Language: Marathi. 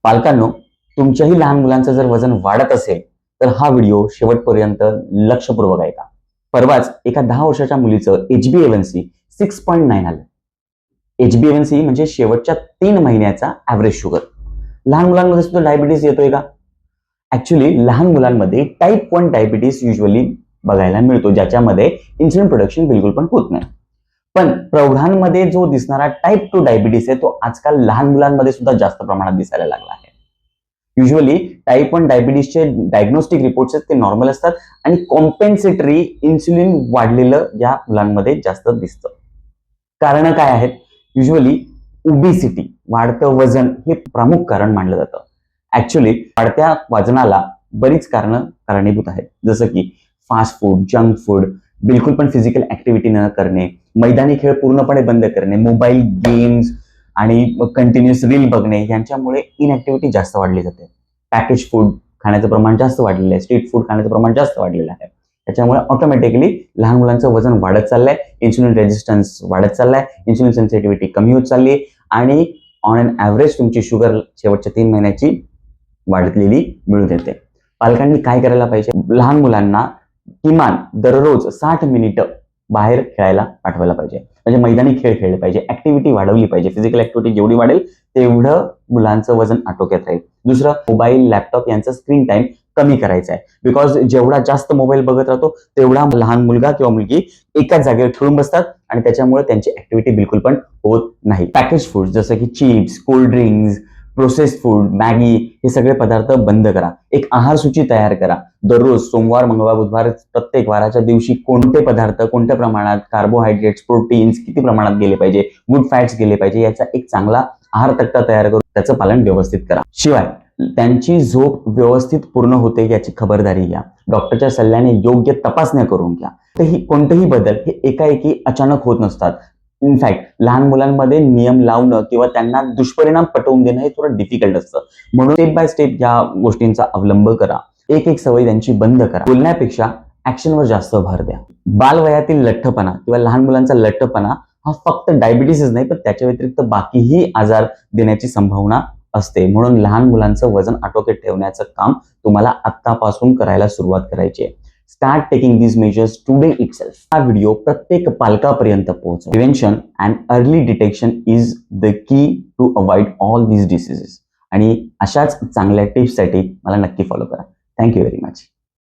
पालकांनो, तुमच्याही लहान मुलांचं जर वजन वाढत असेल तर हा व्हिडिओ शेवटपर्यंत लक्षपूर्वक ऐका. परवाच एका 10 वर्षाच्या मुलीचं HbA1c 6.9 आलं. HbA1c म्हणजे शेवटच्या 3 महिन्याचा ॲव्हरेज शुगर. लहान मुलांमध्ये सुद्धा डायबिटीस येतोय का? ऍक्च्युली लहान मुलांमध्ये टाईप 1 डायबिटीस युजली बघायला मिळतो, ज्याच्यामध्ये इन्सुलिन प्रोडक्शन बिलकुल पण होत नाही. पण प्रौढांमध्ये जो दिसणारा टाईप 2 डायबिटीस आहे तो आजकाल लहान मुलांमध्ये सुद्धा जास्त प्रमाणात दिसायला लागला आहे. युजली टाईप 1 डायबिटीसचे डायग्नोस्टिक रिपोर्ट्स आहेत ते नॉर्मल असतात आणि कॉम्पेन्सेटरी इन्सुलिन वाढलेलं या मुलांमध्ये जास्त दिसतं. कारण काय आहेत? युजली ओबेसिटी, वाढतं वजन हे प्रमुख कारण मानलं जातं. ऍक्च्युली वाढत्या वजनाला बरीच कारणीभूत आहेत, जसं की फास्ट फूड, जंक फूड, बिलकुल पण फिजिकल ऍक्टिव्हिटी न करणे, मैदानी खेळ पूर्णपणे बंद करणे, मोबाईल गेम्स आणि कंटिन्युअस रील बघणे यांच्यामुळे इनऍक्टिव्हिटी जास्त वाढली जाते. पॅकेज फूड खाण्याचं प्रमाण जास्त वाढलेलं आहे, स्ट्रीट फूड खाण्याचं प्रमाण जास्त वाढलेलं आहे. त्याच्यामुळे ऑटोमॅटिकली लहान मुलांचं वजन वाढत चाललंय, इन्सुलिन रेजिस्टन्स वाढत चाललाय, इन्सुलिन सेन्सिटिव्हिटी कमी होत चालली आणि ऑन एन ॲव्हरेज तुमची शुगर शेवटच्या 3 महिन्याची वाढलेली मिळून येते. पालकांनी काय करायला पाहिजे? लहान मुलांना किमान दररोज 60 मिनिटं बाहेर खेळायला पाठवायला पाहिजे. म्हणजे मैदानी खेळ खेळले पाहिजे, ऍक्टिव्हिटी वाढवली पाहिजे. फिजिकल ऍक्टिव्हिटी जेवढी वाढेल तेवढं मुलांचं वजन आटोक्यात राहील. दुसरं, मोबाईल, लॅपटॉप यांचा स्क्रीन टाइम कमी करायचा आहे. बिकॉज जेवढा जास्त मोबाईल बघत राहतो तेवढा लहान मुलगा किंवा मुलगी एकाच जागेवर खेळून बसतात आणि त्याच्यामुळे त्यांची ऍक्टिव्हिटी बिलकुल पण होत नाही. पॅकेज फूड जसं की chips, cold drinks, processed food, Maggi हे सगळे पदार्थ बंद करा. एक आहार सूची तयार करा. दररोज सोमवार, मंगळवार, बुधवार प्रत्येक वाराच्या दिवशी कोणते पदार्थ, कोणत्या प्रमाणात, कार्बोहायड्रेट्स, प्रोटीन्स किती प्रमाणात गेले पाहिजे, गुड फॅट्स गेले पाहिजे, याचा एक चांगला आहार तक्ता तयार करून त्याचं पालन व्यवस्थित करा. शिवाय त्यांची झोप व्यवस्थित पूर्ण होते याची खबरदारी घ्या. डॉक्टरच्या सल्ल्याने योग्य तपासण्या करून घ्या. कोणतेही बदल हे एकाएकी अचानक होत नसतात. इनफॅक्ट लहान मुलांमध्ये नियम लावणं किंवा त्यांना दुष्परिणाम पटवून देणं हे थोडं डिफिकल्ट असतं. म्हणून स्टेप बाय स्टेप या गोष्टींचा अवलंब करा. एक सवय त्यांची बंद करा. बोलण्यापेक्षा ऍक्शनवर जास्त भर द्या. बालवयातील लठ्ठपणा किंवा लहान मुलांचा लठ्ठपणा हा फक्त डायबिटीसच नाही, पण त्याच्या व्यतिरिक्त बाकीही आजार देण्याची संभावना असते. म्हणून लहान मुलांचं वजन आटोक्यात ठेवण्याचं काम तुम्हाला आत्तापासून करायला सुरुवात करायची आहे. Start taking these measures today itself. हा व्हिडिओ प्रत्येक पालकापर्यंत पोहोचवा. Prevention and early detection is the key to avoid all these diseases. आणि अशाच चांगल्या टिप्ससाठी मला नक्की फॉलो करा. Thank you very much.